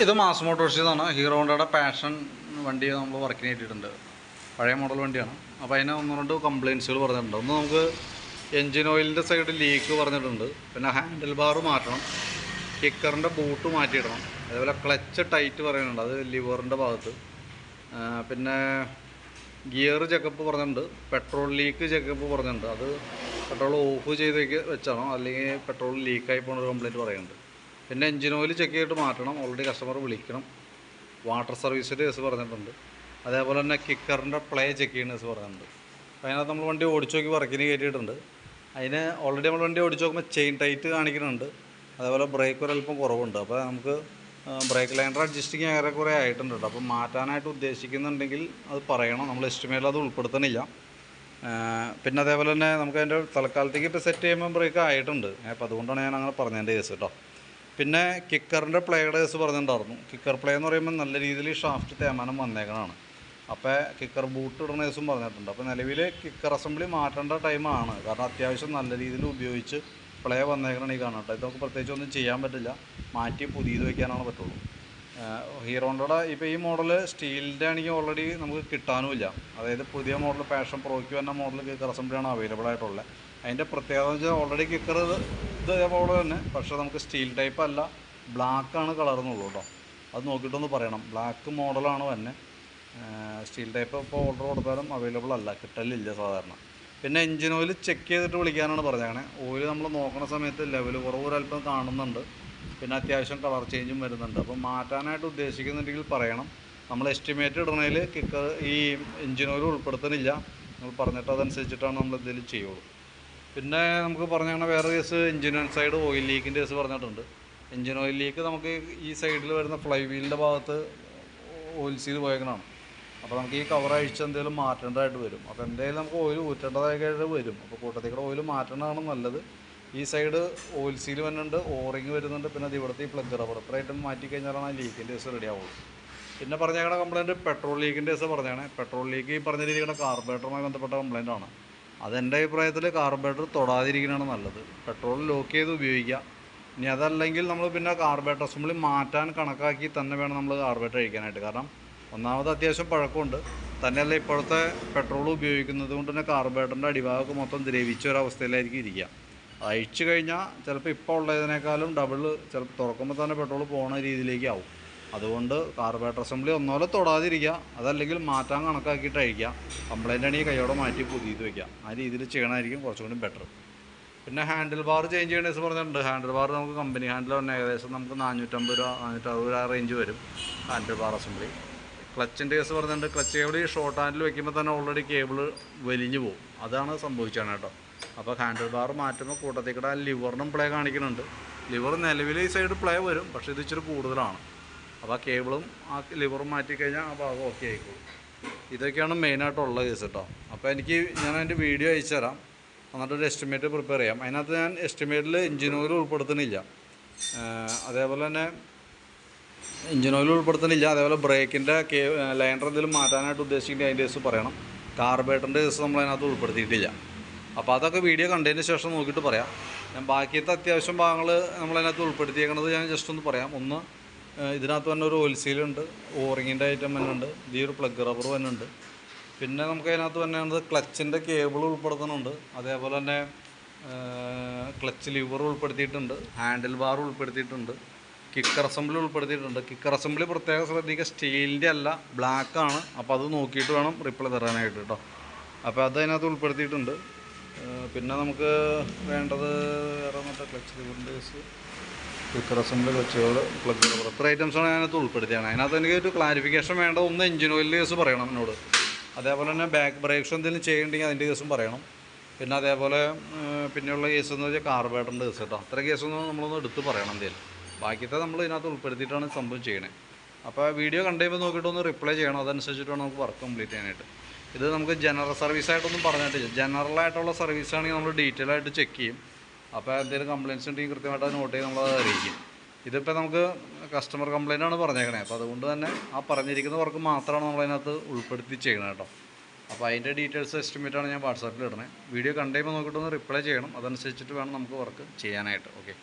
ഇത് mass മോട്ടോഴ്സിന്നാണ്. Hero ഹോണ്ടയുടെ passion വണ്ടി നമ്മൾ വർക്കിന് കിട്ടിയിട്ടുണ്ട്. പഴയ മോഡൽ വണ്ടിയാണ്. അപ്പോൾ അതിന് ഒന്ന് രണ്ട് കംപ്ലയിൻസുകൾ പറഞ്ഞിട്ടുണ്ട്. ഒന്ന് നമുക്ക് എൻജിൻ ഓയിലിൻ്റെ സൈഡ് ലീക്ക് പറഞ്ഞിട്ടുണ്ട്. പിന്നെ ഹാൻഡിൽ ബാർ മാറ്റണം, കിക്കറിൻ്റെ ബൂട്ട് മാറ്റിയിടണം, അതേപോലെ ക്ലച്ച് ടൈറ്റ് പറയുന്നുണ്ട്, അത് ലിവറിൻ്റെ ഭാഗത്ത്. പിന്നെ ഗിയർ ചെക്കപ്പ് പറഞ്ഞിട്ടുണ്ട്, പെട്രോൾ ലീക്ക് ചെക്കപ്പ് പറഞ്ഞിട്ടുണ്ട്. അത് പെട്രോൾ ഓഫ് ചെയ്ത് വെച്ചാണോ അല്ലെങ്കിൽ പെട്രോൾ ലീക്കായി പോകുന്ന ഒരു കംപ്ലയിൻറ്റ് പറയുന്നുണ്ട്. പിന്നെ എൻജിൻ ഓയിൽ ചെക്ക് ചെയ്തിട്ട് മാറ്റണം, ഓൾറെഡി കസ്റ്റമർ വിളിക്കണം. വാട്ടർ സർവീസിൻ്റെ കേസ് പറഞ്ഞിട്ടുണ്ട്. അതേപോലെ തന്നെ കിക്കറിൻ്റെ പ്ലേ ചെക്ക് ചെയ്യുന്ന കേസ് പറഞ്ഞിട്ടുണ്ട്. അപ്പോൾ അതിനകത്ത് നമ്മൾ വണ്ടി ഓടിച്ച് നോക്കി വർക്കിന് കയറ്റിയിട്ടുണ്ട്. അതിന് ഓൾറെഡി നമ്മൾ വണ്ടി ഓടിച്ച് നോക്കുമ്പോൾ ചെയിൻ ടൈറ്റ് കാണിക്കുന്നുണ്ട്. അതേപോലെ ബ്രേക്ക് ഒരല്പം കുറവുണ്ട്. അപ്പോൾ നമുക്ക് ബ്രേക്ക് ലൈനർ അഡ്ജസ്റ്റിങ് ഏറെക്കുറെ ആയിട്ടുണ്ട്. അപ്പോൾ മാറ്റാനായിട്ട് ഉദ്ദേശിക്കുന്നുണ്ടെങ്കിൽ അത് പറയണം. നമ്മൾ എസ്റ്റിമേറ്റിൽ അത് ഉൾപ്പെടുത്തണില്ല. പിന്നെ അതേപോലെ തന്നെ നമുക്ക് അതിൻ്റെ തൽക്കാലത്തേക്ക് ഇപ്പോൾ സെറ്റ് ചെയ്യുമ്പോൾ ബ്രേക്ക് ആയിട്ടുണ്ട്. അപ്പോൾ അതുകൊണ്ടാണ് ഞാൻ അങ്ങനെ പറഞ്ഞതിൻ്റെ കേസ് കേട്ടോ. പിന്നെ കിക്കറിൻ്റെ പ്ലേയുടെ കേസ് പറഞ്ഞിട്ടുണ്ടായിരുന്നു. കിക്കർ പ്ലേ എന്ന് പറയുമ്പോൾ നല്ല രീതിയിൽ ഷാഫ്റ്റ് തേമാനം വന്നേക്കണതാണ്. അപ്പോൾ കിക്കർ ബൂട്ട് ഇടുന്ന കേസും പറഞ്ഞിട്ടുണ്ട്. അപ്പോൾ നിലവിൽ കിക്കർ അസംബ്ലി മാറ്റേണ്ട ടൈമാണ്. കാരണം അത്യാവശ്യം നല്ല രീതിയിൽ ഉപയോഗിച്ച് പ്ലേ വന്നേക്കണം. ഈ കാണാം കേട്ടോ. ഇത് നമുക്ക് പ്രത്യേകിച്ച് ഒന്നും ചെയ്യാൻ പറ്റില്ല, മാറ്റി പുതിയത് വയ്ക്കാനാണ് പറ്റുള്ളൂ. ഹീറോ ഹോണ്ടയുടെ ഇപ്പോൾ ഈ മോഡൽ സ്റ്റീലിൻ്റെ ആണെങ്കിൽ ഓൾറെഡി നമുക്ക് കിട്ടാനുമില്ല. അതായത് പുതിയ മോഡൽ പാഷൻ പ്രോയ്ക്ക് വന്ന മോഡൽ കിക്കർ അസംബ്ലിയാണ് അവൈലബിൾ ആയിട്ടുള്ളത്. അതിൻ്റെ പ്രത്യേകത എന്ന് വെച്ചാൽ ഓൾറെഡി കിക്കർ ഇതേപോലെ തന്നെ, പക്ഷേ നമുക്ക് സ്റ്റീൽ ടൈപ്പ് അല്ല, ബ്ലാക്കാണ് കളർന്നുള്ളൂ കേട്ടോ. അത് നോക്കിയിട്ടൊന്ന് പറയണം. ബ്ലാക്ക് മോഡലാണ് തന്നെ. സ്റ്റീൽ ടൈപ്പ് ഇപ്പോൾ ഓർഡർ കൊടുത്താലും അവൈലബിൾ അല്ല, കിട്ടലില്ല സാധാരണ. പിന്നെ എൻജിൻ ഓയിൽ ചെക്ക് ചെയ്തിട്ട് വിളിക്കാനാണ് പറഞ്ഞേക്കണേ. ഓയിൽ നമ്മൾ നോക്കുന്ന സമയത്ത് ലെവൽ കുറവ് ഒരല്പം കാണുന്നുണ്ട്. പിന്നെ അത്യാവശ്യം കളർ ചേഞ്ചും വരുന്നുണ്ട്. അപ്പോൾ മാറ്റാനായിട്ട് ഉദ്ദേശിക്കുന്നുണ്ടെങ്കിൽ പറയണം. നമ്മൾ എസ്റ്റിമേറ്റ് ഇടണതിൽ കിക്കർ ഈ എൻജിൻ ഓയിൽ ഉൾപ്പെടുത്തുന്നില്ല. നമ്മൾ പറഞ്ഞിട്ട് അതനുസരിച്ചിട്ടാണ് നമ്മൾ എന്തെങ്കിലും ചെയ്യുള്ളൂ. പിന്നെ നമുക്ക് പറഞ്ഞാൽ വേറെ കേസ് എൻജിൻ സൈഡ് ഓയിൽ ലീക്കിൻ്റെ കേസ് പറഞ്ഞിട്ടുണ്ട്. എൻജിൻ ഓയിൽ ലീക്ക് നമുക്ക് ഈ സൈഡിൽ വരുന്ന ഫ്ലൈ വീലിൻ്റെ ഭാഗത്ത് ഓയിൽ സീൽ പോയേക്കണതാണ്. അപ്പോൾ നമുക്ക് ഈ കവർ അഴിച്ച് എന്തെങ്കിലും മാറ്റേണ്ടതായിട്ട് വരും. അപ്പോൾ എന്തെങ്കിലും നമുക്ക് ഓയിൽ ഊറ്റേണ്ടതായിട്ട് വരും. അപ്പോൾ കൂട്ടത്തേക്കൂടെ ഓയിൽ മാറ്റേണ്ടതാണ് നല്ലത്. ഈ സൈഡ് ഓയിൽ സീൽ വരുന്നുണ്ട്, ഓറിങ് വരുന്നുണ്ട്. പിന്നെ അത് ഇവിടുത്തെ ഈ പ്ലഗ് റബ്ബർ ഇത്ര ഐറ്റം മാറ്റി കഴിഞ്ഞാലാണ് ആ ലീക്കിൻ്റെ കേസ് റെഡി ആവുള്ളൂ. പിന്നെ പറഞ്ഞേക്കണ കംപ്ലയിൻറ്റ് പെട്രോൾ ലീക്കിൻ്റെ കേസ് പറഞ്ഞാണ്. പെട്രോൾ ലീക്ക് ഈ പറഞ്ഞിരിക്കുന്ന കാർബറേറ്ററുമായി ബന്ധപ്പെട്ട കംപ്ലയിൻ്റ് ആണ്. അതെൻ്റെ അഭിപ്രായത്തിൽ കാർബറേറ്റർ തൊടാതിരിക്കുന്നതാണ് നല്ലത്. പെട്രോൾ ലോക്ക് ചെയ്ത് ഉപയോഗിക്കുക. ഇനി അതല്ലെങ്കിൽ നമ്മൾ പിന്നെ കാർബറേറ്റർ അസംബ്ലി മാറ്റാൻ കണക്കാക്കി തന്നെ വേണം നമ്മൾ കാർബറേറ്റർ അഴിക്കാനായിട്ട്. കാരണം ഒന്നാമത് അത്യാവശ്യം പഴക്കമുണ്ട്. തന്നെയല്ല ഇപ്പോഴത്തെ പെട്രോൾ ഉപയോഗിക്കുന്നത് കൊണ്ട് തന്നെ കാർബറേറ്ററിൻ്റെ അടിഭാഗമൊക്കെ മൊത്തം ദ്രവിച്ച ഒരവസ്ഥയിലായിരിക്കും ഇരിക്കുക. അഴിച്ചു കഴിഞ്ഞാൽ ചിലപ്പോൾ ഇപ്പോൾ ഉള്ളതിനേക്കാളും ഡബിൾ ചിലപ്പോൾ തുറക്കുമ്പോൾ തന്നെ പെട്രോൾ പോകുന്ന രീതിയിലേക്ക് ആവും. അതുകൊണ്ട് കാർബറേറ്റർ അസംബ്ലി ഒന്നുപോലെ തൊടാതിരിക്കുക. അതല്ലെങ്കിൽ മാറ്റാൻ കണക്കാക്കിയിട്ട് അഴിക്കുക. കംപ്ലയിൻ്റ് ആണെങ്കിൽ കൈയോടെ മാറ്റി പുതിയത് വയ്ക്കുക. ആ രീതിയിൽ ചെയ്യണമായിരിക്കും കുറച്ചും കൂടി ബെറ്റർ. പിന്നെ ഹാൻഡിൽ ബാർ ചേഞ്ച് ചെയ്യേണ്ട കേസ് പറഞ്ഞിട്ടുണ്ട്. ഹാൻഡിൽ ബാർ നമുക്ക് കമ്പനി ഹാൻഡിൽ തന്നെ ഏകദേശം നമുക്ക് 450 രൂപ 460 രൂപ റേഞ്ച് വരും ഹാൻഡിൽ ബാർ അസംബ്ലി. ക്ലച്ചിൻ്റെ കേസ് പറഞ്ഞിട്ടുണ്ട്. ക്ലച്ച് കേബിൾ ഈ ഷോർട്ട് ഹാൻഡിൽ വെക്കുമ്പോൾ തന്നെ ഓൾറെഡി കേബിൾ വലിഞ്ഞു പോകും. അതാണ് സംഭവിച്ചാണ് കേട്ടോ. അപ്പോൾ ഹാൻഡിൽ ബാർ മാറ്റുമ്പോൾ കൂട്ടത്തേക്കിടെ ലിവറിനും പ്ലേ കാണിക്കുന്നുണ്ട്. ലിവർ നിലവിൽ ഈ സൈഡ് പ്ലേ വരും, പക്ഷേ ഇത് ഇച്ചിരി കൂടുതലാണ്. അപ്പോൾ ആ കേബിളും ആ ലിവറും മാറ്റിക്കഴിഞ്ഞാൽ ആ ഭാഗം ഓക്കെ ആയിക്കോളും. ഇതൊക്കെയാണ് മെയിനായിട്ടുള്ള കേസ് കേട്ടോ. അപ്പോൾ ഞാൻ അതിൻ്റെ വീഡിയോ അയച്ചു തരാം, എന്നിട്ടൊരു എസ്റ്റിമേറ്റ് പ്രിപ്പയർ ചെയ്യാം. അതിനകത്ത് ഞാൻ എസ്റ്റിമേറ്റിൽ എൻജിൻ ഓയിൽ ഉൾപ്പെടുത്തുന്നില്ല. അതേപോലെ തന്നെ എൻജിൻ ഓയിൽ ഉൾപ്പെടുത്തുന്നില്ല. അതേപോലെ ബ്രേക്കിൻ്റെ ലൈനർ എന്തെങ്കിലും മാറ്റാനായിട്ട് ഉദ്ദേശിക്കുന്നത് അതിൻ്റെ കേസ് പറയണം. കാർബറേറ്ററിൻ്റെ കേസ് നമ്മൾ അതിനകത്ത് ഉൾപ്പെടുത്തിയിട്ടില്ല. അപ്പോൾ അതൊക്കെ വീഡിയോ കണ്ടതിന് ശേഷം നോക്കിയിട്ട് പറയാം. ഞാൻ ബാക്കിയത്തെ അത്യാവശ്യം ഭാഗങ്ങൾ നമ്മളതിനകത്ത് ഉൾപ്പെടുത്തിയേക്കണത് ഞാൻ ജസ്റ്റ് ഒന്ന് പറയാം. ഒന്ന്, ഇതിനകത്ത് തന്നെ ഒരു ഓയിൽ സീലുണ്ട്, ഓറിങ്ങിൻ്റെ ഐറ്റം വരുന്നുണ്ട്, ഈ ഒരു പ്ലഗ് റബ്ബർ വരുന്നുണ്ട്. പിന്നെ നമുക്ക് അതിനകത്ത് വന്നേണ്ടത് ക്ലച്ചിൻ്റെ കേബിൾ ഉൾപ്പെടുത്തുന്നുണ്ട്. അതേപോലെ തന്നെ ക്ലച്ച് ലിവർ ഉൾപ്പെടുത്തിയിട്ടുണ്ട്, ഹാൻഡിൽ ബാർ ഉൾപ്പെടുത്തിയിട്ടുണ്ട്, കിക്കർ അസംബ്ലി ഉൾപ്പെടുത്തിയിട്ടുണ്ട്. കിക്കർ അസംബ്ലി പ്രത്യേകം ശ്രദ്ധിക്കുക, സ്റ്റീലിൻ്റെ അല്ല, ബ്ലാക്കാണ്. അപ്പോൾ അത് നോക്കിയിട്ട് വേണം റിപ്ലൈ തരാനായിട്ട് കേട്ടോ. അപ്പോൾ അത് അതിനകത്ത് ഉൾപ്പെടുത്തിയിട്ടുണ്ട്. പിന്നെ നമുക്ക് വേണ്ടത് വേറെ മറ്റേ ക്ലച്ച് ലിവറിൻ്റെ കേസ്, കിക്കർ അസംബ്ലി, ക്ലച്ചുകൾ, പ്ലഗ് റബ്ബർ, ഇത്ര ഐറ്റംസാണ് അതിനകത്ത് ഉൾപ്പെടുത്തിയാണ്. അതിനകത്ത് എനിക്ക് ഒരു ക്ലാരിഫിക്കേഷൻ വേണ്ട. ഒന്ന് എൻജിൻ ഓയിലിൻ്റെ കേസ് പറയണം എന്നോട്. അതേപോലെ തന്നെ ബാക്ക് ബ്രേക്സ് എന്തെങ്കിലും ചെയ്യണമെങ്കിൽ അതിൻ്റെ കേസും പറയണം. പിന്നെ അതേപോലെ പിന്നെയുള്ള കേസ് എന്ന് വെച്ചാൽ കാർബറേറ്ററിൻ്റെ കേസ് കേട്ടോ. അത്ര കേസൊന്നും നമ്മളൊന്ന് എടുത്ത് പറയണം എന്തെങ്കിലും. ബാക്കിയത്തെ നമ്മൾ ഇതിനകത്ത് ഉൾപ്പെടുത്തിയിട്ടാണ് സംഭവം ചെയ്യണേ. അപ്പോൾ വീഡിയോ കണ്ടുകഴിയുമ്പോൾ നോക്കിയിട്ടൊന്ന് റിപ്ലൈ ചെയ്യണം. അതനുസരിച്ചിട്ട് വേണം നമുക്ക് വർക്ക് കംപ്ലീറ്റ് ചെയ്യാനായിട്ട്. ഇത് നമുക്ക് ജനറൽ സർവീസായിട്ടൊന്നും പറഞ്ഞിട്ടില്ല. ജനറലായിട്ടുള്ള സർവീസാണെങ്കിൽ നമ്മൾ ഡീറ്റെയിൽ ആയിട്ട് ചെക്ക് ചെയ്യും. അപ്പോൾ എന്തെങ്കിലും കംപ്ലയിൻറ്റ്സ് ഉണ്ടെങ്കിൽ കൃത്യമായിട്ട് അത് നോട്ട് ചെയ്ത് നമ്മളത് അറിയിക്കും. ഇതിപ്പോൾ നമുക്ക് കസ്റ്റമർ കംപ്ലയിൻ്റ് ആണ് പറഞ്ഞേക്കണേ. അപ്പോൾ അതുകൊണ്ട് തന്നെ ആ പറഞ്ഞിരിക്കുന്ന വർക്ക് മാത്രമാണ് നമ്മളതിനകത്ത് ഉൾപ്പെടുത്തി ചെയ്യണം കേട്ടോ. അപ്പോൾ അതിൻ്റെ ഡീറ്റെയിൽസ് എസ്റ്റിമേറ്റാണ് ഞാൻ വാട്സാപ്പിൽ ഇടണേ. വീഡിയോ കണ്ടുകഴിയുമ്പോൾ നോക്കിയിട്ടൊന്ന് റിപ്ലൈ ചെയ്യണം. അതനുസരിച്ചിട്ട് വേണം നമുക്ക് വർക്ക് ചെയ്യാനായിട്ട്. ഓക്കെ.